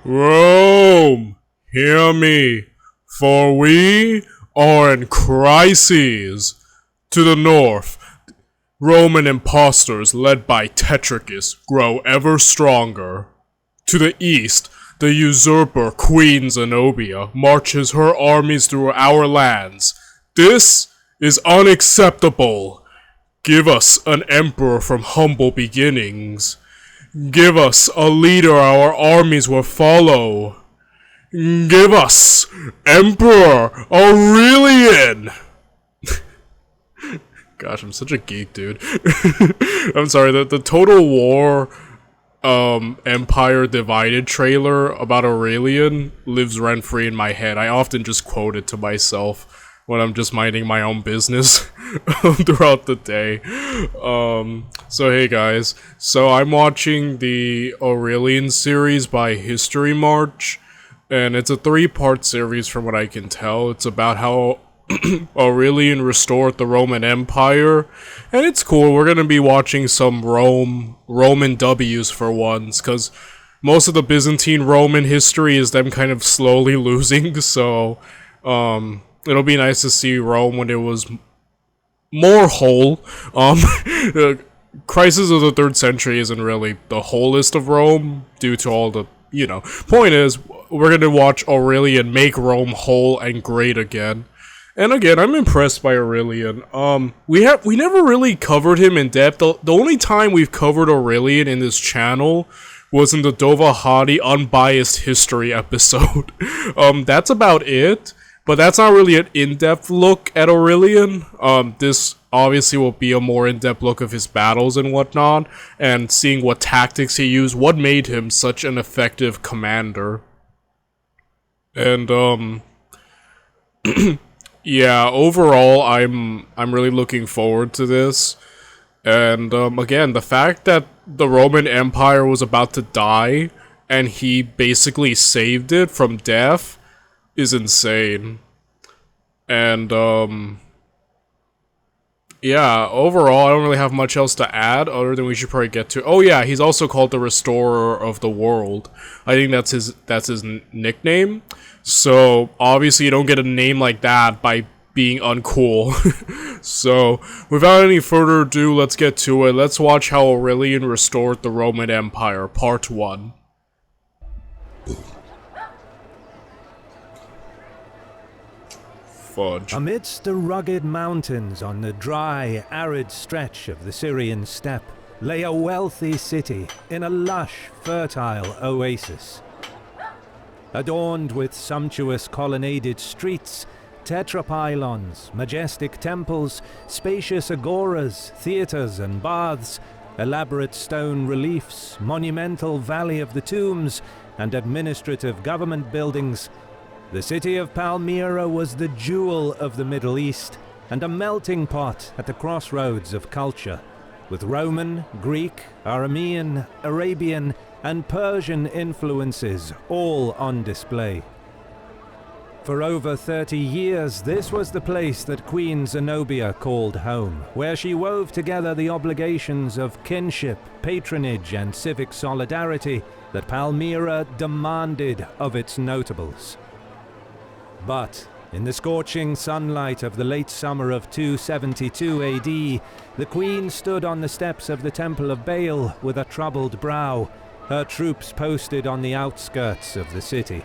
Rome, hear me, for we are in crises. To the north, Roman impostors led by Tetricus grow ever stronger. To the east, the usurper Queen Zenobia marches her armies through our lands. This is unacceptable. Give us an emperor from humble beginnings. Give us a leader our armies will follow. Give us Emperor Aurelian! Gosh, I'm such a geek, dude. I'm sorry, the Total War Empire Divided trailer about Aurelian lives rent-free in my head. I often just quote it to myself when I'm just minding my own business throughout the day. So hey guys, so I'm watching the Aurelian series by HisotryMarche, and it's a 3-part series from what I can tell. It's about how Aurelian restored the Roman Empire, and it's cool. We're gonna be watching some Roman W's for once, because most of the Byzantine Roman history is them kind of slowly losing, so it'll be nice to see Rome when it was more whole. The Crisis of the 3rd century isn't really the wholest of Rome, due to all the, point is, we're gonna watch Aurelian make Rome whole and great again. And again, I'm impressed by Aurelian. We never really covered him in depth. The only time we've covered Aurelian in this channel was in the Dova Hadi Unbiased History episode. That's about it, but that's not really an in-depth look at Aurelian. This obviously will be a more in-depth look of his battles and whatnot, and seeing what tactics he used, what made him such an effective commander. And, yeah, overall, I'm really looking forward to this. And, again, the fact that the Roman Empire was about to die, and he basically saved it from death, is insane. And, yeah, overall, I don't really have much else to add, other than we should probably get to— oh yeah, he's also called the Restorer of the World. I think that's his nickname. So, obviously you don't get a name like that by being uncool. So, without any further ado, let's get to it. Let's watch how Aurelian restored the Roman Empire, Part 1. Fudge. Amidst the rugged mountains on the dry, arid stretch of the Syrian steppe lay a wealthy city in a lush, fertile oasis. Adorned with sumptuous colonnaded streets, tetrapylons, majestic temples, spacious agoras, theatres and baths, elaborate stone reliefs, monumental Valley of the Tombs, and administrative government buildings, the city of Palmyra was the jewel of the Middle East and a melting pot at the crossroads of culture, with Roman, Greek, Aramean, Arabian, and Persian influences all on display. For over 30 years, this was the place that Queen Zenobia called home, where she wove together the obligations of kinship, patronage, and civic solidarity that Palmyra demanded of its notables. But in the scorching sunlight of the late summer of 272 AD, the Queen stood on the steps of the Temple of Baal with a troubled brow, her troops posted on the outskirts of the city.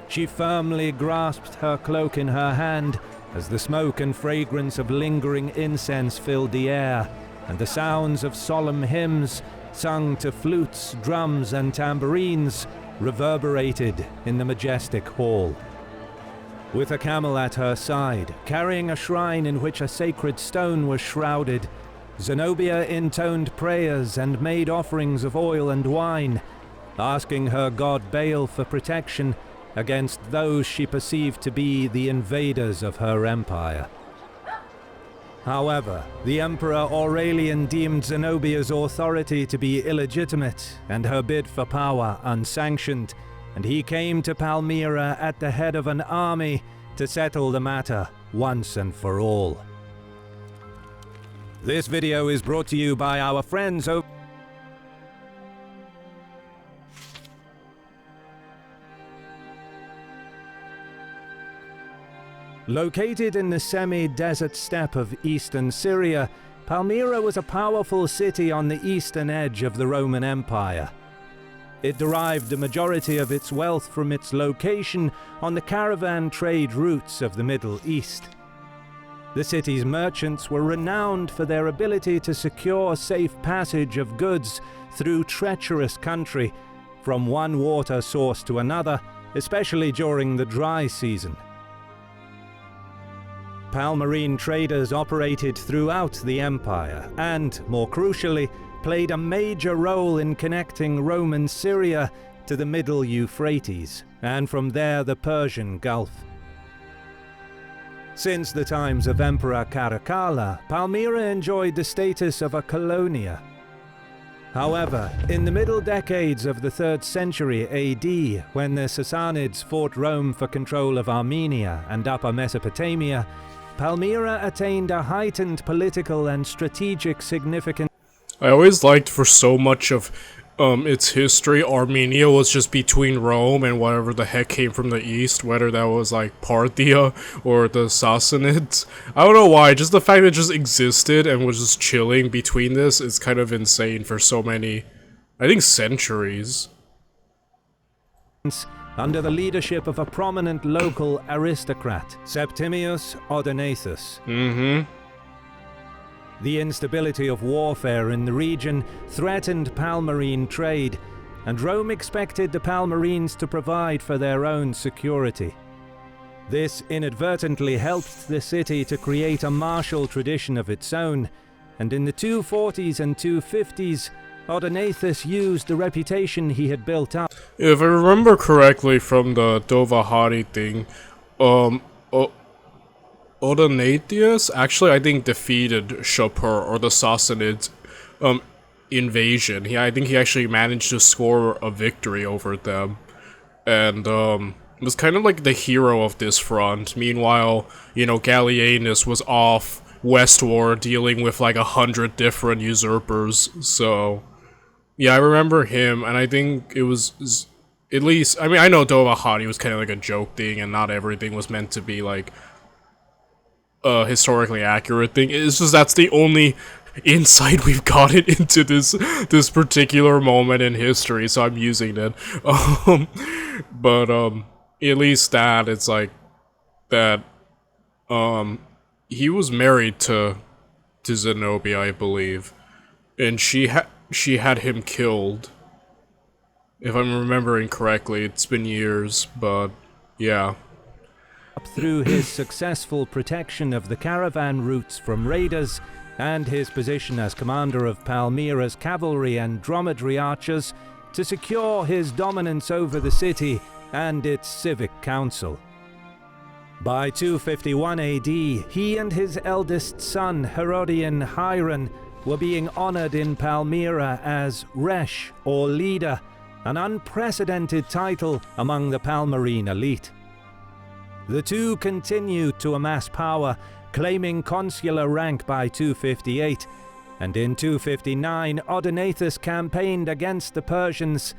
She firmly grasped her cloak in her hand as the smoke and fragrance of lingering incense filled the air, and the sounds of solemn hymns, sung to flutes, drums, and tambourines, reverberated in the majestic hall. With a camel at her side, carrying a shrine in which a sacred stone was shrouded, Zenobia intoned prayers and made offerings of oil and wine, asking her god Baal for protection against those she perceived to be the invaders of her empire. However, the Emperor Aurelian deemed Zenobia's authority to be illegitimate and her bid for power unsanctioned, and he came to Palmyra at the head of an army to settle the matter once and for all. This video is brought to you by our friends over... Located in the semi-desert steppe of eastern Syria, Palmyra was a powerful city on the eastern edge of the Roman Empire. It derived the majority of its wealth from its location on the caravan trade routes of the Middle East. The city's merchants were renowned for their ability to secure safe passage of goods through treacherous country from one water source to another, especially during the dry season. Palmyrene traders operated throughout the empire and, more crucially, played a major role in connecting Roman Syria to the Middle Euphrates, and from there the Persian Gulf. Since the times of Emperor Caracalla, Palmyra enjoyed the status of a colonia. However, in the middle decades of the 3rd century AD, when the Sassanids fought Rome for control of Armenia and Upper Mesopotamia, Palmyra attained a heightened political and strategic significance. I always liked for so much of its history, Armenia was just between Rome and whatever the heck came from the east, whether that was like Parthia or the Sassanids. I don't know why, just the fact that it just existed and was just chilling between this is kind of insane for so many, I think, centuries. Under the leadership of a prominent local aristocrat, Septimius Odaenathus. The instability of warfare in the region threatened Palmyrene trade, and Rome expected the Palmyrenes to provide for their own security. This inadvertently helped the city to create a martial tradition of its own, and in the 240s and 250s, Odaenathus used the reputation he had built up. If I remember correctly from the Dovahari thing, Odaenathus actually, I think, defeated Shapur, or the Sassanids, invasion. I think he actually managed to score a victory over them, and was kind of like the hero of this front. Meanwhile, you know, Gallienus was off westward dealing with like 100 different usurpers. So yeah, I remember him, and I think it was at least, I mean, I know Dovahari was kind of like a joke thing, and not everything was meant to be like historically accurate thing. It's just that's the only insight we've gotten into this particular moment in history, so I'm using it. But at least that it's like that he was married to Zenobia, I believe, and she had him killed, if I'm remembering correctly. It's been years, but yeah. Through his successful protection of the caravan routes from raiders and his position as commander of Palmyra's cavalry and dromedary archers to secure his dominance over the city and its civic council. By 251 AD, he and his eldest son, Herodian Hieron, were being honored in Palmyra as Resh, or leader, an unprecedented title among the Palmyrene elite. The two continued to amass power, claiming consular rank by 258, and in 259 Odaenathus campaigned against the Persians,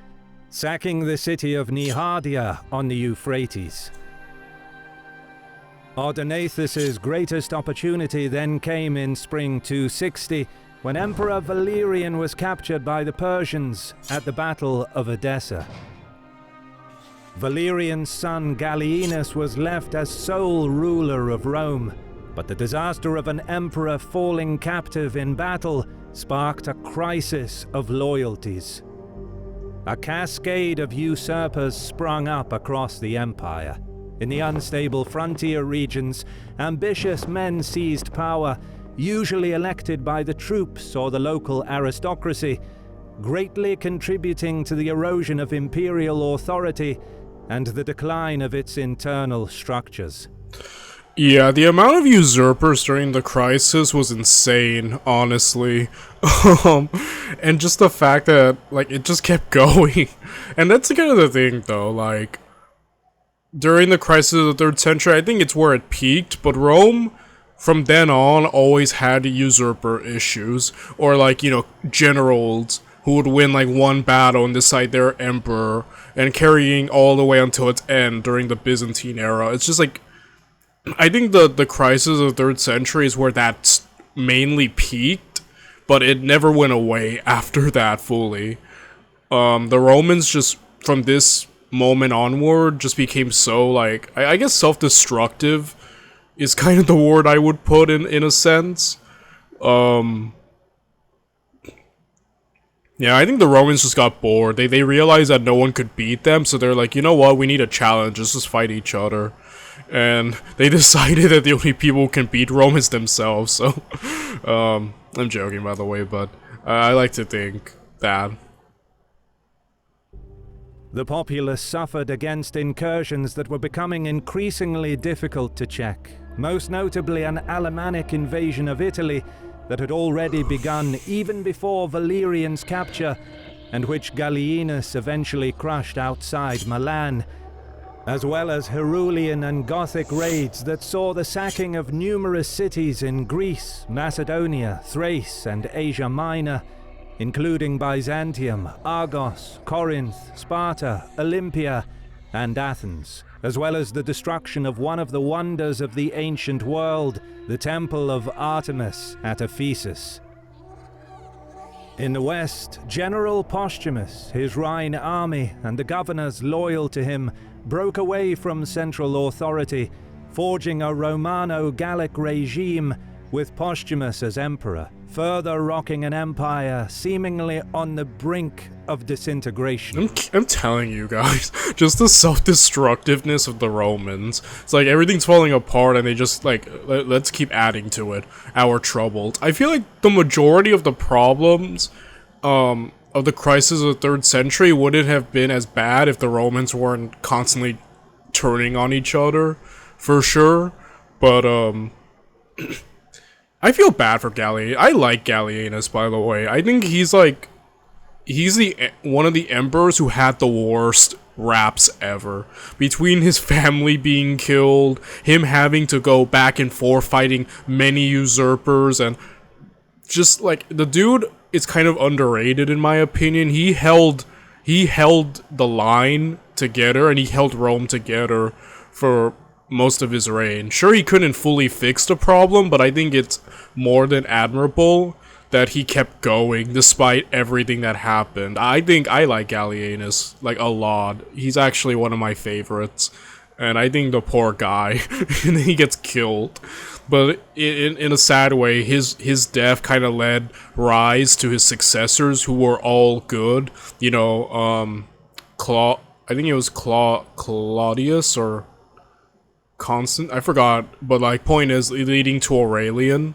sacking the city of Nihadia on the Euphrates. Odaenathus's greatest opportunity then came in spring 260, when Emperor Valerian was captured by the Persians at the Battle of Edessa. Valerian's son Gallienus was left as sole ruler of Rome, but the disaster of an emperor falling captive in battle sparked a crisis of loyalties. A cascade of usurpers sprung up across the empire. In the unstable frontier regions, ambitious men seized power, usually elected by the troops or the local aristocracy, greatly contributing to the erosion of imperial authority and the decline of its internal structures. Yeah, the amount of usurpers during the crisis was insane, honestly. And just the fact that, like, it just kept going. And that's kind of the thing, though, like, during the crisis of the 3rd century, I think it's where it peaked, but Rome, from then on, always had usurper issues. Or, like, you know, generals who would win, like, one battle and decide they're emperor, and carrying all the way until its end during the Byzantine era. It's just, like, I think the crisis of the 3rd century is where that's mainly peaked, but it never went away after that fully. The Romans just, from this moment onward, just became so, like, I guess self-destructive is kind of the word I would put in a sense. Yeah, I think the Romans just got bored. They realized that no one could beat them, so they're like, you know what, we need a challenge, let's just fight each other. And they decided that the only people who can beat Rome is themselves, so... I'm joking, by the way, but I like to think that. The populace suffered against incursions that were becoming increasingly difficult to check, most notably an Alemannic invasion of Italy that had already begun even before Valerian's capture, and which Gallienus eventually crushed outside Milan, as well as Aurelian and Gothic raids that saw the sacking of numerous cities in Greece, Macedonia, Thrace, and Asia Minor, including Byzantium, Argos, Corinth, Sparta, Olympia, and Athens, as well as the destruction of one of the wonders of the ancient world, the Temple of Artemis at Ephesus. In the west, General Postumus, his Rhine army, and the governors loyal to him broke away from central authority, forging a Romano-Gallic regime with Postumus as emperor, further rocking an empire seemingly on the brink of disintegration. I'm telling you guys, just the self-destructiveness of the Romans. It's like everything's falling apart and they just like, let's keep adding to it. Our troubles. I feel like the majority of the problems of the crisis of the 3rd century wouldn't have been as bad if the Romans weren't constantly turning on each other, for sure. But I feel bad for Gallienus. I like Gallienus, by the way. I think he's the one of the emperors who had the worst raps ever. Between his family being killed, him having to go back and forth fighting many usurpers, and just like the dude is kind of underrated in my opinion. He held the line together and he held Rome together for most of his reign. Sure, he couldn't fully fix the problem, but I think it's more than admirable that he kept going despite everything that happened. I think I like Gallienus, like, a lot. He's actually one of my favorites. And I think the poor guy, and he gets killed. But in a sad way, his death kind of led rise to his successors, who were all good. You know, I think it was Claudius or Constant, I forgot. But like, point is, leading to Aurelian.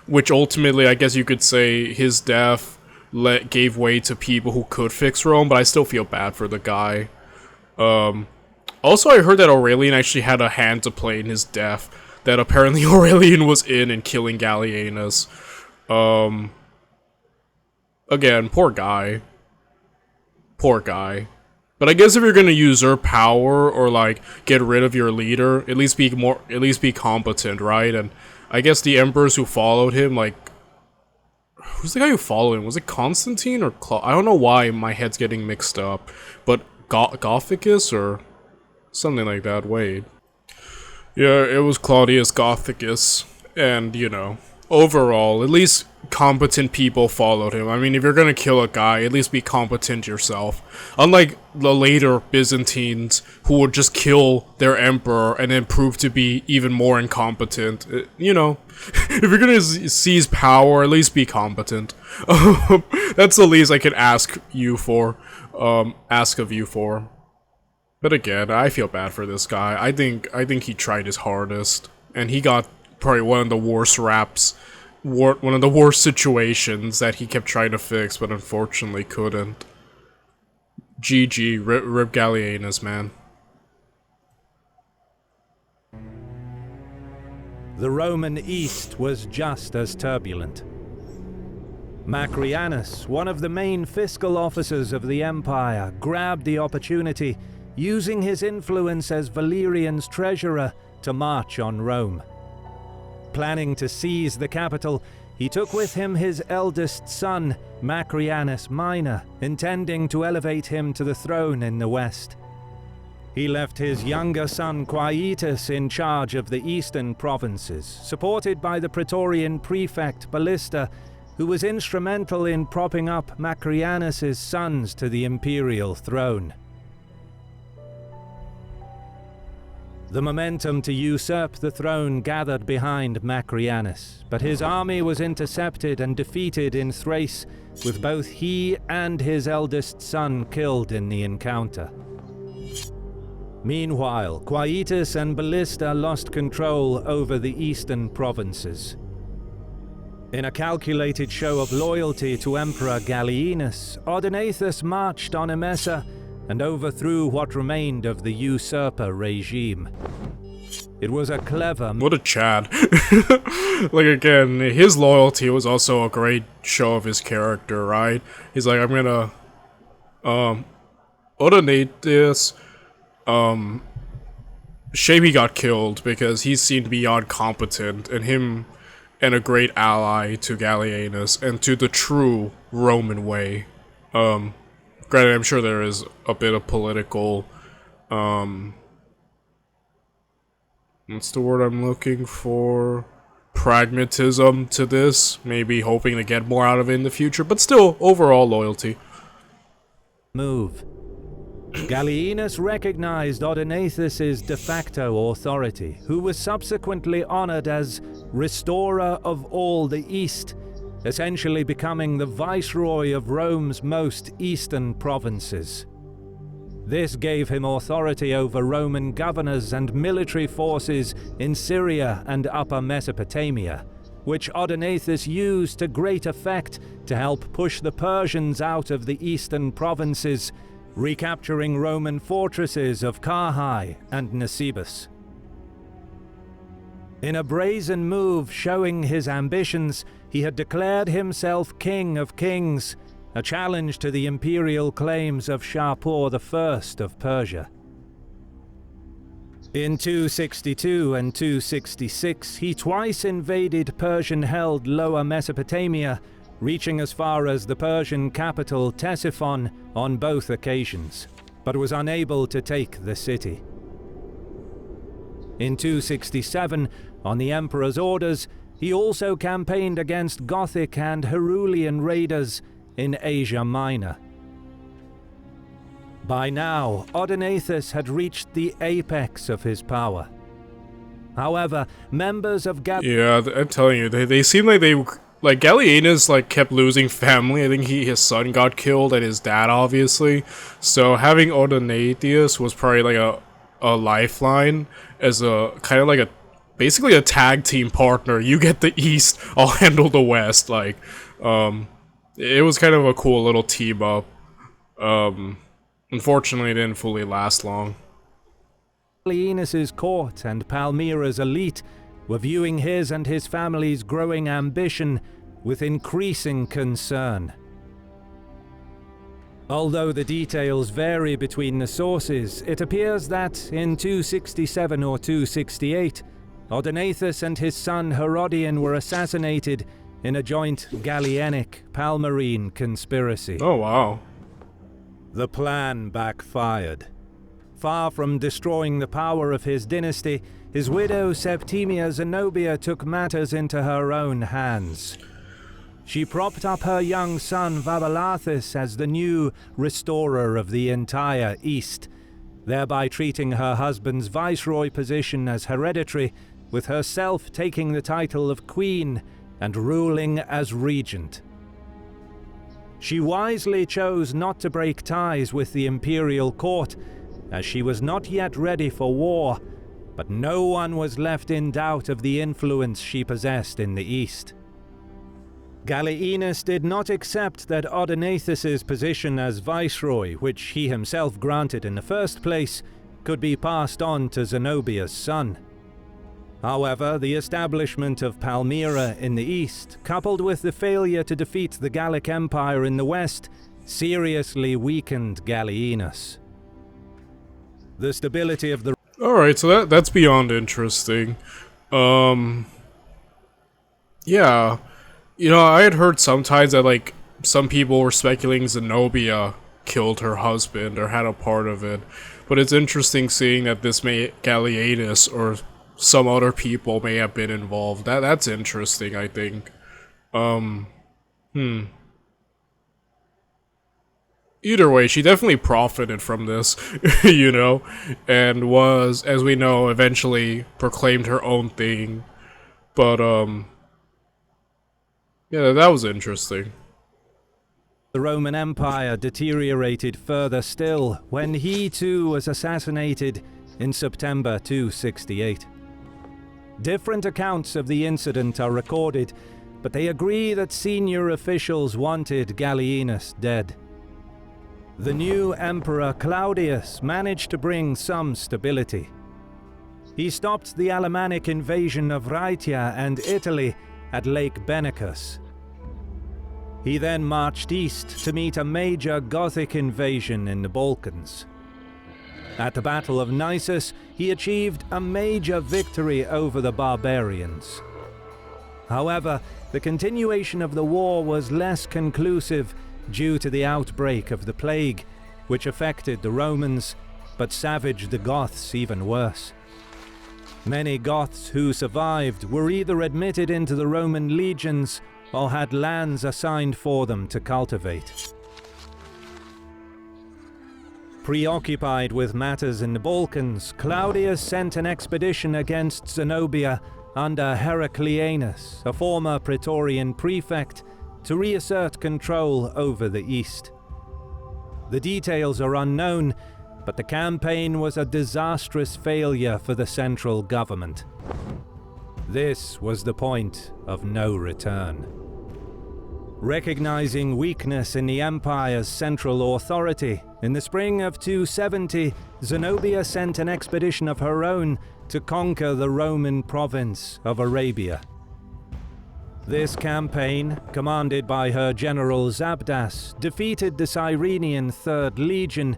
Which ultimately, I guess you could say, his death gave way to people who could fix Rome, but I still feel bad for the guy. Also, I heard that Aurelian actually had a hand to play in his death, that apparently Aurelian was in killing Gallienus. Again, poor guy. Poor guy. But I guess if you're gonna usurp power or like get rid of your leader, at least be competent, right? And I guess the emperors who followed him, like, who's the guy who followed him? Was it Constantine or I don't know why my head's getting mixed up, but Gothicus or something like that. Wait, yeah, it was Claudius Gothicus, and you know, overall, at least competent people followed him. I mean, if you're gonna kill a guy, at least be competent yourself. Unlike the later Byzantines, who would just kill their emperor and then prove to be even more incompetent. You know, if you're gonna seize power, at least be competent. That's the least I could ask of you for. But again, I feel bad for this guy. I think he tried his hardest, and he got probably one of the worst raps. One of the worst situations that he kept trying to fix, but unfortunately couldn't. GG, rip Gallienus, man. The Roman East was just as turbulent. Macrianus, one of the main fiscal officers of the empire, grabbed the opportunity, using his influence as Valerian's treasurer to march on Rome. Planning to seize the capital, he took with him his eldest son, Macrianus Minor, intending to elevate him to the throne in the west. He left his younger son Quietus in charge of the eastern provinces, supported by the Praetorian prefect Ballista, who was instrumental in propping up Macrianus' sons to the imperial throne. The momentum to usurp the throne gathered behind Macrianus, but his army was intercepted and defeated in Thrace, with both he and his eldest son killed in the encounter. Meanwhile, Quietus and Ballista lost control over the eastern provinces. In a calculated show of loyalty to Emperor Gallienus, Odenathus marched on Emesa and overthrew what remained of the usurper regime. It was a clever... What a Chad. Like, again, his loyalty was also a great show of his character, right? He's like, I'm gonna, Odenathus, shame he got killed because he seemed beyond competent, and him and a great ally to Gallienus and to the true Roman way. Granted, I'm sure there is a bit of political, what's the word I'm looking for? Pragmatism to this, maybe hoping to get more out of it in the future, but still, overall loyalty. Move. Gallienus recognized Odenathus' de facto authority, who was subsequently honored as Restorer of all the East, essentially becoming the viceroy of Rome's most eastern provinces. This gave him authority over Roman governors and military forces in Syria and Upper Mesopotamia, which Odenathus used to great effect to help push the Persians out of the eastern provinces, recapturing Roman fortresses of Carrhae and Nisibis. In a brazen move showing his ambitions, he had declared himself King of Kings, a challenge to the imperial claims of Shapur I of Persia. In 262 and 266, he twice invaded Persian-held Lower Mesopotamia, reaching as far as the Persian capital Ctesiphon on both occasions, but was unable to take the city. In 267, on the emperor's orders, he also campaigned against Gothic and Aurelian raiders in Asia Minor. By now, Odenathus had reached the apex of his power. However, members of Yeah, I'm telling you, they seem like they... Like, Gallienus, like, kept losing family. I think his son got killed and his dad, obviously. So having Odenathus was probably like a lifeline as a kind of like basically a tag team partner. You get the East, I'll handle the West. Like, it was kind of a cool little team up. Unfortunately, it didn't fully last long. Gallienus' court and Palmyra's elite were viewing his and his family's growing ambition with increasing concern. Although the details vary between the sources, it appears that in 267 or 268, Odenathus and his son Herodian were assassinated in a joint Gallienic-Palmyrene conspiracy. Oh, wow. The plan backfired. Far from destroying the power of his dynasty, his widow Septimia Zenobia took matters into her own hands. She propped up her young son Vaballathus as the new restorer of the entire East, thereby treating her husband's viceroy position as hereditary, with herself taking the title of queen and ruling as regent. She wisely chose not to break ties with the imperial court, as she was not yet ready for war, but no one was left in doubt of the influence she possessed in the East. Gallienus did not accept that Odenathus' position as viceroy, which he himself granted in the first place, could be passed on to Zenobia's son. However, the establishment of Palmyra in the east, coupled with the failure to defeat the Gallic Empire in the west, seriously weakened Gallienus. The stability of the... Alright, so that's beyond interesting. Yeah. You know, I had heard sometimes that, like, some people were speculating Zenobia killed her husband or had a part of it. But it's interesting seeing that this may Gallienus or some other people may have been involved. That's interesting, I think. Either way, she definitely profited from this, you know, and was, as we know, eventually proclaimed her own thing. But, yeah, that was interesting. The Roman Empire deteriorated further still when he too was assassinated in September 268. Different accounts of the incident are recorded, but they agree that senior officials wanted Gallienus dead. The new Emperor Claudius managed to bring some stability. He stopped the Alemannic invasion of Raetia and Italy at Lake Benacus. He then marched east to meet a major Gothic invasion in the Balkans. At the Battle of Nisus, he achieved a major victory over the barbarians. However, the continuation of the war was less conclusive due to the outbreak of the plague, which affected the Romans, but savaged the Goths even worse. Many Goths who survived were either admitted into the Roman legions or had lands assigned for them to cultivate. Preoccupied with matters in the Balkans, Claudius sent an expedition against Zenobia under Heraclianus, a former Praetorian prefect, to reassert control over the east. The details are unknown, but the campaign was a disastrous failure for the central government. This was the point of no return. Recognizing weakness in the empire's central authority, in the spring of 270, Zenobia sent an expedition of her own to conquer the Roman province of Arabia. This campaign, commanded by her general Zabdas, defeated the Cyrenian 3rd Legion,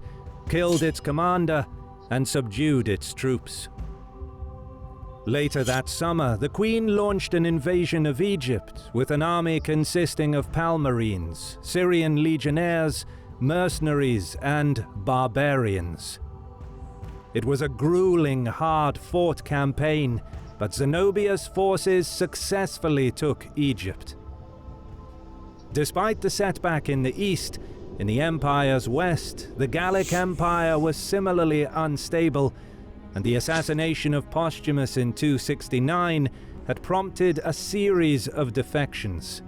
killed its commander, and subdued its troops. Later that summer, the Queen launched an invasion of Egypt with an army consisting of Palmyrene, Syrian legionnaires, mercenaries, and barbarians. It was a grueling, hard-fought campaign, but Zenobia's forces successfully took Egypt. Despite the setback in the east, in the empire's west, the Gallic Empire was similarly unstable, and the assassination of Postumus in 269 had prompted a series of defections.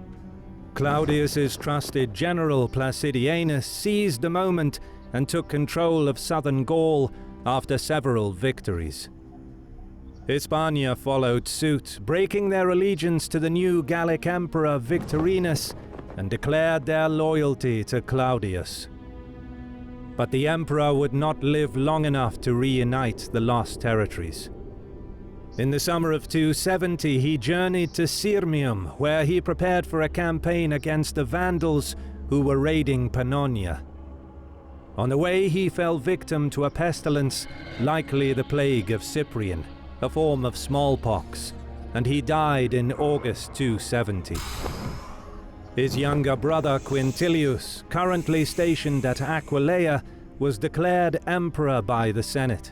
Claudius's trusted general Placidianus seized the moment and took control of southern Gaul after several victories. Hispania followed suit, breaking their allegiance to the new Gallic emperor Victorinus and declared their loyalty to Claudius. But the emperor would not live long enough to reunite the lost territories. In the summer of 270, he journeyed to Sirmium, where he prepared for a campaign against the Vandals who were raiding Pannonia. On the way, he fell victim to a pestilence, likely the plague of Cyprian, a form of smallpox, and he died in August 270. His younger brother Quintilius, currently stationed at Aquileia, was declared emperor by the Senate.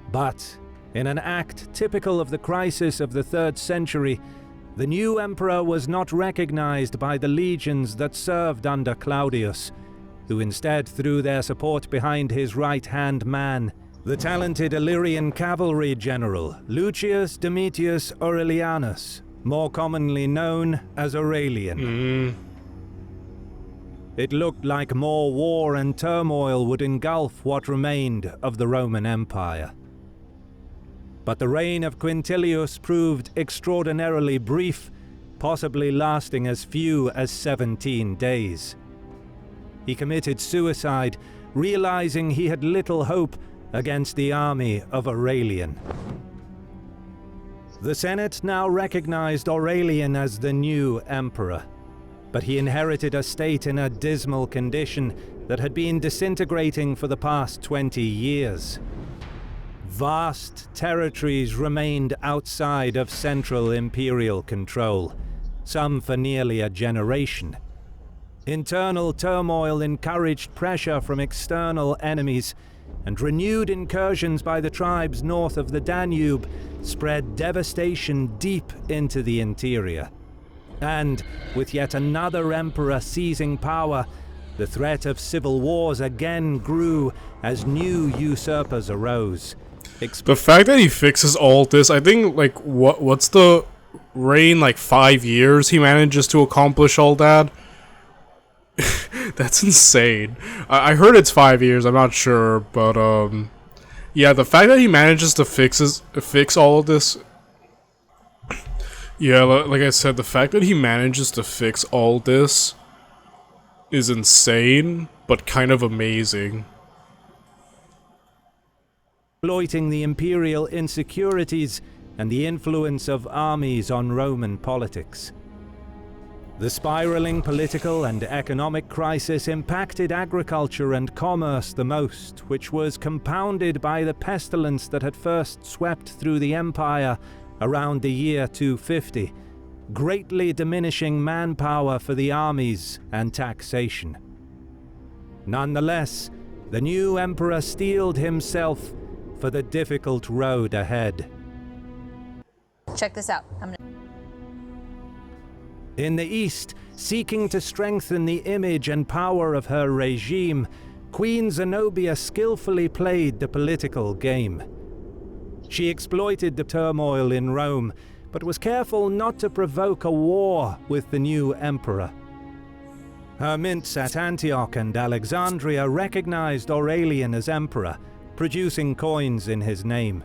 But, in an act typical of the crisis of the 3rd century, the new emperor was not recognized by the legions that served under Claudius, who instead threw their support behind his right-hand man, the talented Illyrian cavalry general Lucius Domitius Aurelianus, more commonly known as Aurelian. It looked like more war and turmoil would engulf what remained of the Roman Empire. But the reign of Quintilius proved extraordinarily brief, possibly lasting as few as 17 days. He committed suicide, realizing he had little hope against the army of Aurelian. The Senate now recognized Aurelian as the new emperor, but he inherited a state in a dismal condition that had been disintegrating for the past 20 years. Vast territories remained outside of central imperial control, some for nearly a generation. Internal turmoil encouraged pressure from external enemies, and renewed incursions by the tribes north of the Danube spread devastation deep into the interior. And, with yet another emperor seizing power, the threat of civil wars again grew as new usurpers arose. The fact that he fixes all this, I think, like, what's the reign, like 5 years he manages to accomplish all that? That's insane. I heard it's 5 years, I'm not sure, but, yeah, the fact that he manages to fix all of this, yeah, like I said, the fact that he manages to fix all this is insane, but kind of amazing. Exploiting the imperial insecurities and the influence of armies on Roman politics. The spiraling political and economic crisis impacted agriculture and commerce the most, which was compounded by the pestilence that had first swept through the empire around the year 250, greatly diminishing manpower for the armies and taxation. Nonetheless, the new emperor steeled himself for the difficult road ahead. Check this out. In the east, seeking to strengthen the image and power of her regime, Queen Zenobia skillfully played the political game. She exploited the turmoil in Rome, but was careful not to provoke a war with the new emperor. Her mints at Antioch and Alexandria recognized Aurelian as emperor, producing coins in his name.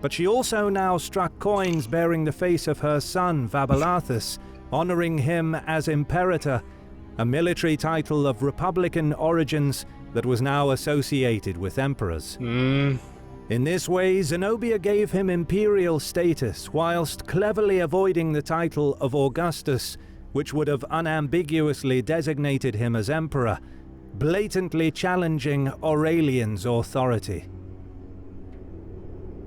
But she also now struck coins bearing the face of her son Vaballathus, honoring him as imperator, a military title of republican origins that was now associated with emperors. In this way, Zenobia gave him imperial status, whilst cleverly avoiding the title of Augustus, which would have unambiguously designated him as emperor, blatantly challenging Aurelian's authority.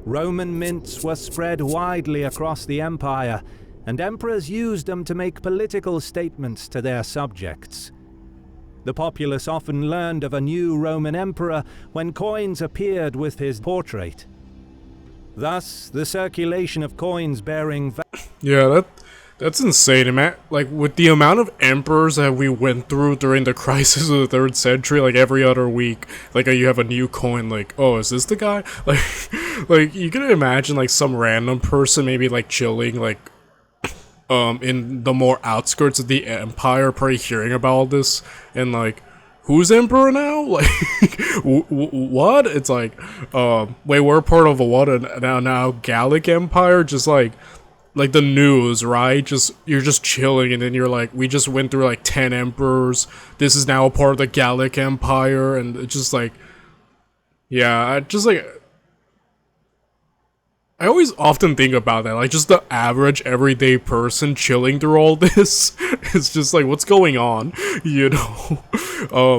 Roman mints were spread widely across the empire, and emperors used them to make political statements to their subjects. The populace often learned of a new Roman emperor when coins appeared with his portrait. Thus, the circulation of coins bearing Yeah, that's insane, man. Like, with the amount of emperors that we went through during the crisis of the 3rd century, like every other week, like you have a new coin, like, oh, is this the guy? Like you can imagine like some random person maybe like chilling, like, in the more outskirts of the empire, probably hearing about all this, and like, who's emperor now? Like, what? It's like, wait, we're part of a what? Now Gallic Empire? Just like the news, right? You're just chilling, and then you're like, we just went through like 10 emperors. This is now a part of the Gallic Empire, and it's just like, yeah, I always often think about that, like just the average everyday person chilling through all this. It's just like, what's going on, you know?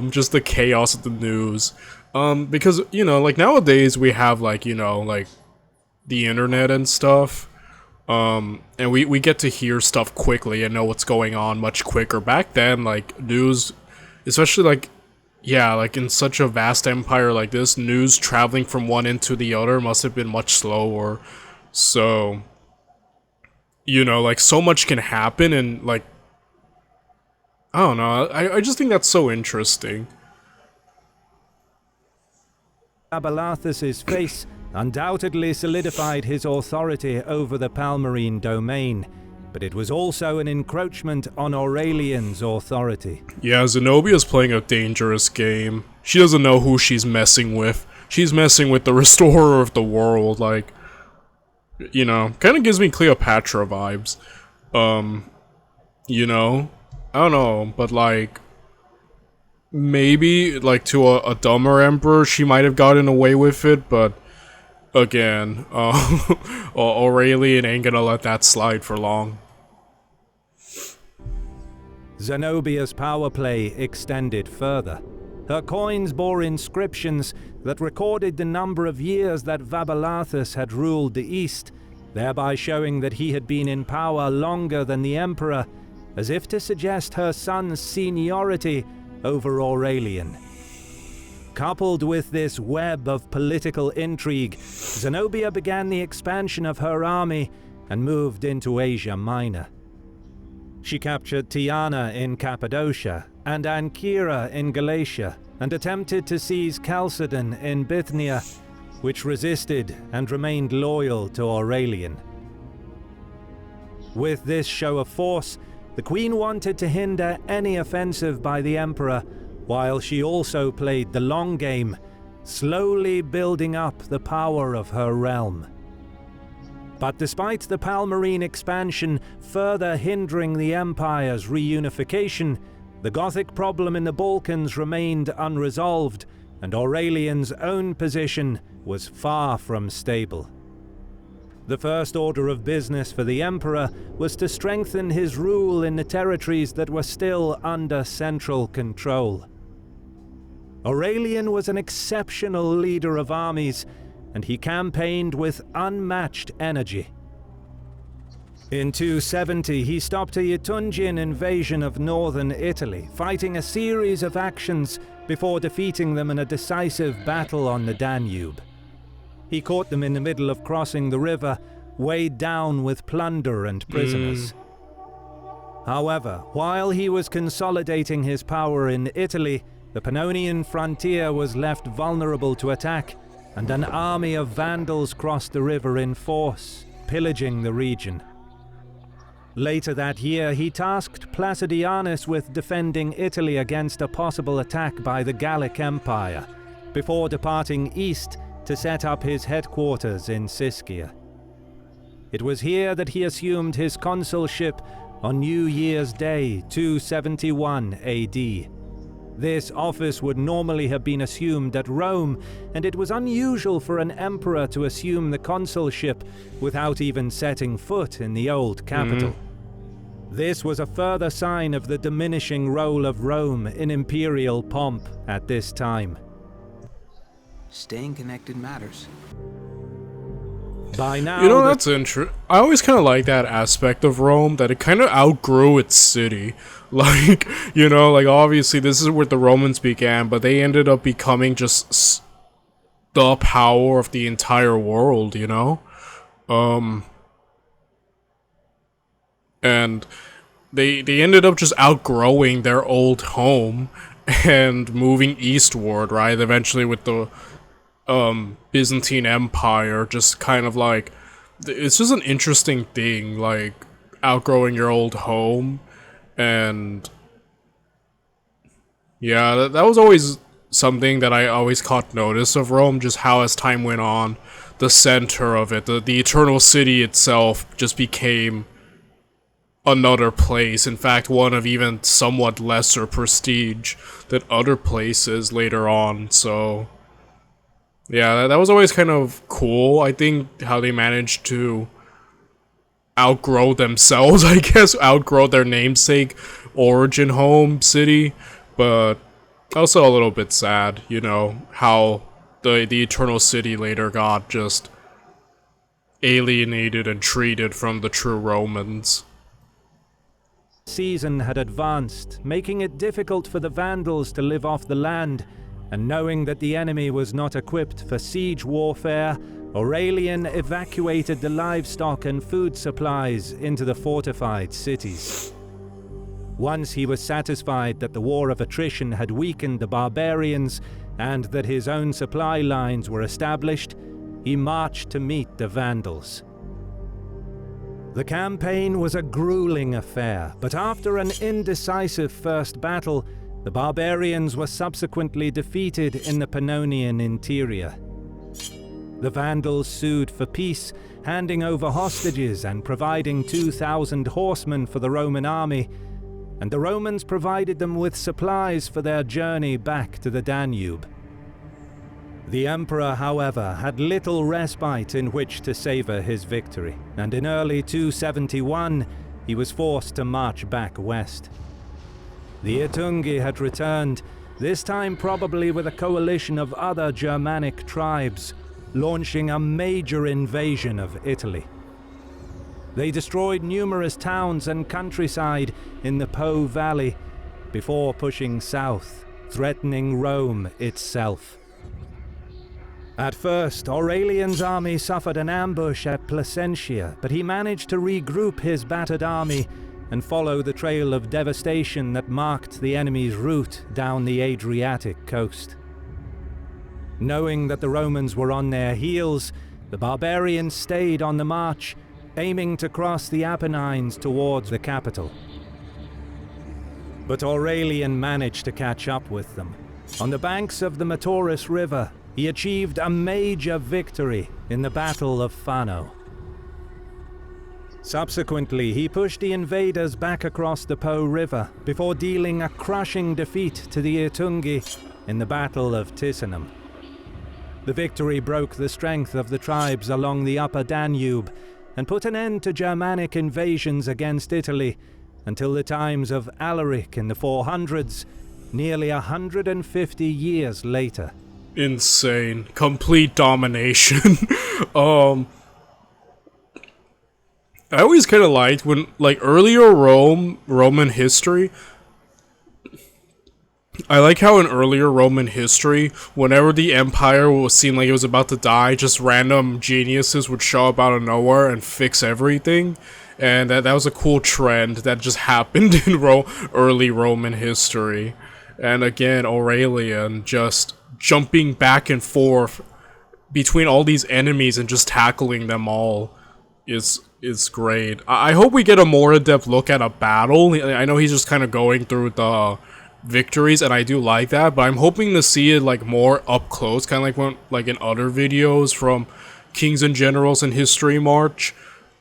Just the chaos of the news. Because, you know, like nowadays we have like, you know, like the internet and stuff. And we get to hear stuff quickly and know what's going on much quicker. Back then, like news, especially like, yeah, like in such a vast empire like this, news traveling from one end to the other must have been much slower. So, you know, like so much can happen, and like, I don't know, I just think that's so interesting. Vaballathus's face undoubtedly solidified his authority over the Palmyrene domain, but it was also an encroachment on Aurelian's authority. Yeah, Zenobia's playing a dangerous game. She doesn't know who she's messing with. She's messing with the restorer of the world, like, you know, kind of gives me Cleopatra vibes. You know, I don't know, but like, maybe, like, to a dumber emperor, she might have gotten away with it, but again, Aurelian ain't gonna let that slide for long. Zenobia's power play extended further. Her coins bore inscriptions that recorded the number of years that Vaballathus had ruled the East, thereby showing that he had been in power longer than the emperor, as if to suggest her son's seniority over Aurelian. Coupled with this web of political intrigue, Zenobia began the expansion of her army and moved into Asia Minor. She captured Tyana in Cappadocia and Ancyra in Galatia, and attempted to seize Chalcedon in Bithynia, which resisted and remained loyal to Aurelian. With this show of force, the Queen wanted to hinder any offensive by the Emperor, while she also played the long game, slowly building up the power of her realm. But despite the Palmyrene expansion further hindering the Empire's reunification, the Gothic problem in the Balkans remained unresolved, and Aurelian's own position was far from stable. The first order of business for the Emperor was to strengthen his rule in the territories that were still under central control. Aurelian was an exceptional leader of armies, and he campaigned with unmatched energy. In 270, he stopped a Jutungian invasion of northern Italy, fighting a series of actions before defeating them in a decisive battle on the Danube. He caught them in the middle of crossing the river, weighed down with plunder and prisoners. However, while he was consolidating his power in Italy, the Pannonian frontier was left vulnerable to attack, and an army of Vandals crossed the river in force, pillaging the region. Later that year, he tasked Placidianus with defending Italy against a possible attack by the Gallic Empire, before departing east to set up his headquarters in Siscia. It was here that he assumed his consulship on New Year's Day, 271 AD. This office would normally have been assumed at Rome, and it was unusual for an emperor to assume the consulship without even setting foot in the old capital. This was a further sign of the diminishing role of Rome in imperial pomp at this time. Staying connected matters. By now, You know, that's interesting. I always kind of like that aspect of Rome, that it kind of outgrew its city. Like, you know, like obviously this is where the Romans began, but they ended up becoming just the power of the entire world, you know? And they ended up just outgrowing their old home and moving eastward, right? Eventually with the Byzantine Empire, just kind of like, it's just an interesting thing, like outgrowing your old home. And yeah, that was always something that I always caught notice of Rome, just how as time went on, the center of it, the eternal city itself just became another place. In fact, one of even somewhat lesser prestige than other places later on. So yeah, that was always kind of cool. I think how they managed to outgrow themselves, I guess, outgrow their namesake origin home city, but also a little bit sad, you know, how the eternal city later got just alienated and treated from the true Romans. season had advanced, making it difficult for the Vandals to live off the land, and knowing that the enemy was not equipped for siege warfare, Aurelian evacuated the livestock and food supplies into the fortified cities. Once he was satisfied that the war of attrition had weakened the barbarians and that his own supply lines were established, he marched to meet the Vandals. The campaign was a grueling affair, but after an indecisive first battle, the barbarians were subsequently defeated in the Pannonian interior. The Vandals sued for peace, handing over hostages and providing 2,000 horsemen for the Roman army, and the Romans provided them with supplies for their journey back to the Danube. The emperor, however, had little respite in which to savor his victory, and in early 271 he was forced to march back west. The Jutungi had returned, this time probably with a coalition of other Germanic tribes, launching a major invasion of Italy. They destroyed numerous towns and countryside in the Po Valley before pushing south, threatening Rome itself. At first, Aurelian's army suffered an ambush at Placentia, but he managed to regroup his battered army and follow the trail of devastation that marked the enemy's route down the Adriatic coast. Knowing that the Romans were on their heels, the barbarians stayed on the march, aiming to cross the Apennines towards the capital. But Aurelian managed to catch up with them. On the banks of the Metaurus River, he achieved a major victory in the Battle of Fano. Subsequently, he pushed the invaders back across the Po River before dealing a crushing defeat to the Itungi in the Battle of Ticinum. The victory broke the strength of the tribes along the upper Danube and put an end to Germanic invasions against Italy until the times of Alaric in the 400s, nearly 150 years later. Insane. Complete domination. I always kind of liked when, like, earlier Roman history, I like how in earlier Roman history, whenever the empire was seemed like it was about to die, just random geniuses would show up out of nowhere and fix everything. And that was a cool trend that just happened in early Roman history. And again, Aurelian just jumping back and forth between all these enemies and just tackling them all is great. I hope we get a more in-depth look at a battle. I know he's just kind of going through the victories, and I do like that, but I'm hoping to see it like more up close, kind of like when, like in other videos from Kings and Generals and HisotryMarche.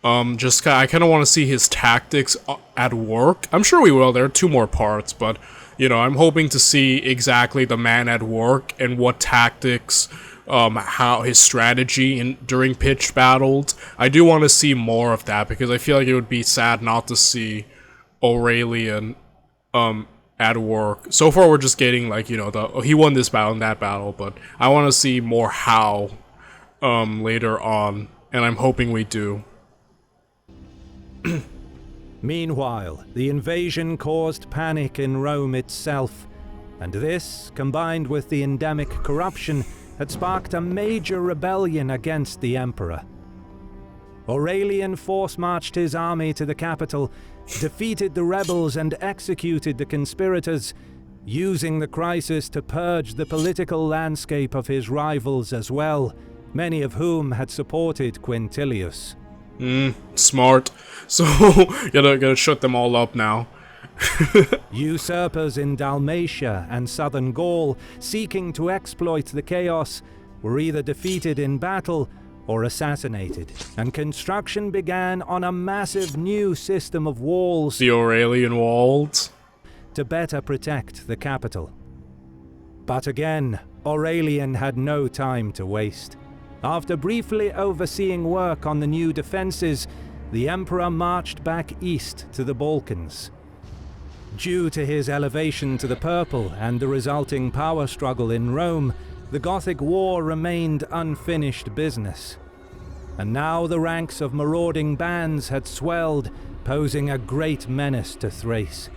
I kind of want to see his tactics at work. I'm sure we will. There are 2 more parts, but you know, I'm hoping to see exactly the man at work and what tactics, how his strategy during pitched battles. I do want to see more of that because I feel like it would be sad not to see Aurelian at work. So far we're just getting like, you know, he won this battle and that battle, but I want to see more how later on, and I'm hoping we do. Meanwhile, the invasion caused panic in Rome itself, and this, combined with the endemic corruption, had sparked a major rebellion against the emperor. Aurelian force-marched his army to the capital, defeated the rebels and executed the conspirators, using the crisis to purge the political landscape of his rivals as well, many of whom had supported Quintilius. Smart. So, gotta shut them all up now. Usurpers in Dalmatia and southern Gaul, seeking to exploit the chaos, were either defeated in battle or assassinated, and construction began on a massive new system of walls, The Aurelian walls, to better protect the capital. But again, Aurelian had no time to waste. After briefly overseeing work on the new defenses, the emperor marched back east to the Balkans. Due to his elevation to the purple and the resulting power struggle in Rome, the Gothic War remained unfinished business. And now the ranks of marauding bands had swelled, posing a great menace to Thrace.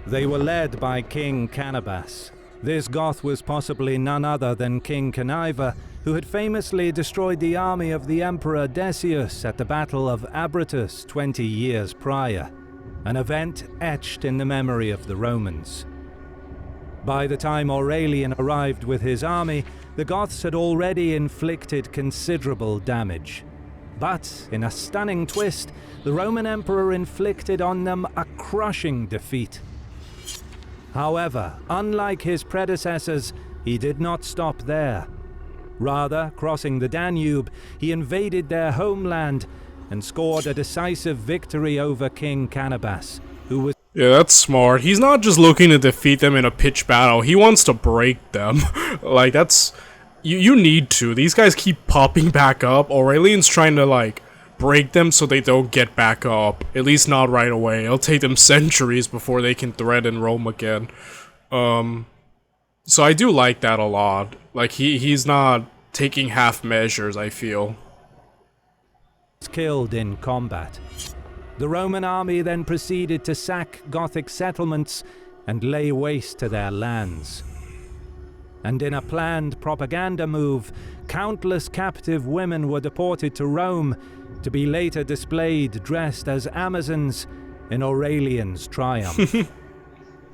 They were led by King Canabas. This Goth was possibly none other than King Cniva, who had famously destroyed the army of the Emperor Decius at the Battle of Abratus 20 years prior, an event etched in the memory of the Romans. By the time Aurelian arrived with his army, the Goths had already inflicted considerable damage. But, in a stunning twist, the Roman Emperor inflicted on them a crushing defeat. However, unlike his predecessors, he did not stop there. Rather, crossing the Danube, he invaded their homeland and scored a decisive victory over King Canabas, who was... Yeah, that's smart. He's not just looking to defeat them in a pitched battle, he wants to break them. Like, that's... You need to. These guys keep popping back up. Aurelian's trying to, like, break them so they don't get back up. At least not right away. It'll take them centuries before they can threaten Rome again. So I do like that a lot. Like, he's not taking half measures, I feel. killed in combat. The Roman army then proceeded to sack Gothic settlements and lay waste to their lands. And in a planned propaganda move, countless captive women were deported to Rome to be later displayed dressed as Amazons in Aurelian's triumph.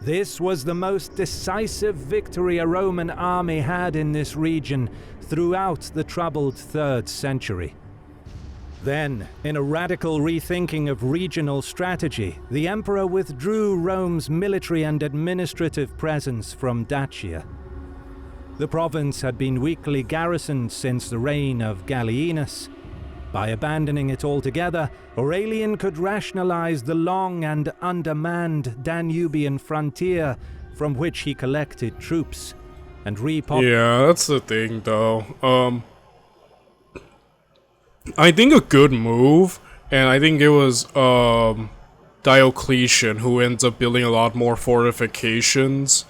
This was the most decisive victory a Roman army had in this region throughout the troubled 3rd century. Then, in a radical rethinking of regional strategy, the emperor withdrew Rome's military and administrative presence from Dacia. The province had been weakly garrisoned since the reign of Gallienus. By abandoning it altogether, Aurelian could rationalize the long and undermanned Danubian frontier from which he collected troops and Yeah, that's the thing though. I think a good move, and I think it was Diocletian who ends up building a lot more fortifications,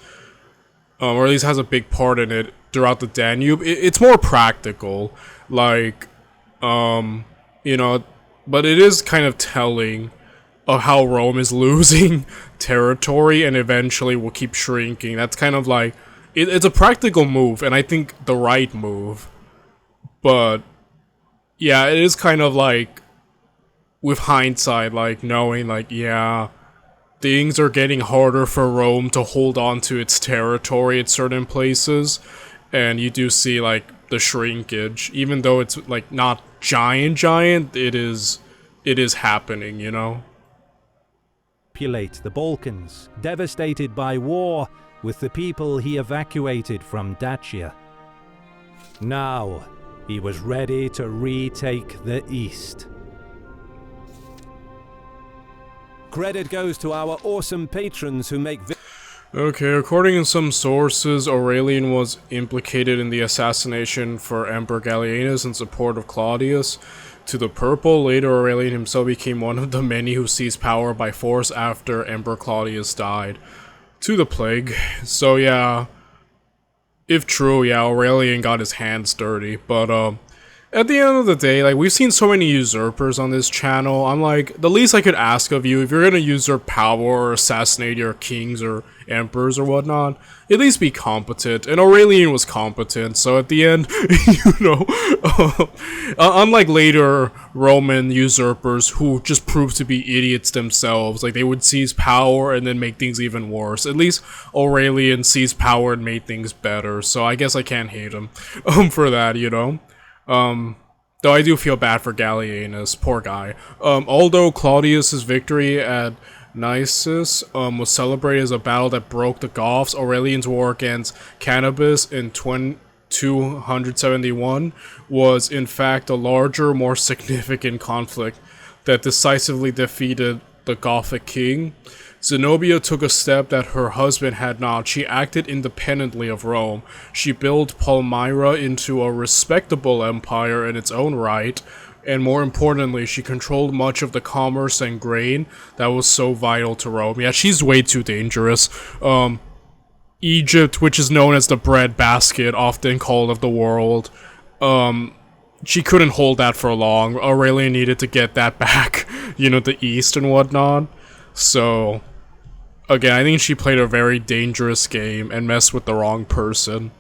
or at least has a big part in it throughout the Danube. It's more practical, like, you know, but it is kind of telling of how Rome is losing territory and eventually will keep shrinking. That's kind of like, it's a practical move, and I think the right move, but yeah, it is kind of like, with hindsight, like, knowing, like, yeah, things are getting harder for Rome to hold on to its territory at certain places, and you do see, like, the shrinkage. Even though it's, like, not giant, it is happening, you know? Populate the Balkans, devastated by war, with the people he evacuated from Dacia. Now, he was ready to retake the East. Credit goes to our awesome patrons who make Okay, according to some sources, Aurelian was implicated in the assassination for Emperor Gallienus in support of Claudius. To the purple, later Aurelian himself became one of the many who seized power by force after Emperor Claudius died. To the plague. So yeah, if true, yeah, Aurelian got his hands dirty, but at the end of the day, like, we've seen so many usurpers on this channel. I'm like, the least I could ask of you, if you're gonna usurp power or assassinate your kings or emperors or whatnot, at least be competent. And Aurelian was competent, so at the end, you know, unlike later Roman usurpers who just proved to be idiots themselves, like, they would seize power and then make things even worse. At least Aurelian seized power and made things better, so I guess I can't hate him for that, you know? Though I do feel bad for Gallienus, poor guy. Although Claudius's victory at Nisus was celebrated as a battle that broke the Goths, Aurelian's war against Cannabis in 271 was in fact a larger, more significant conflict that decisively defeated the Gothic king. Zenobia took a step that her husband had not. She acted independently of Rome. She built Palmyra into a respectable empire in its own right, and more importantly, she controlled much of the commerce and grain that was so vital to Rome. Yeah, she's way too dangerous. Egypt, which is known as the bread basket, often called of the world, she couldn't hold that for long. Aurelian needed to get that back, you know, the East and whatnot. So again, I think she played a very dangerous game and messed with the wrong person.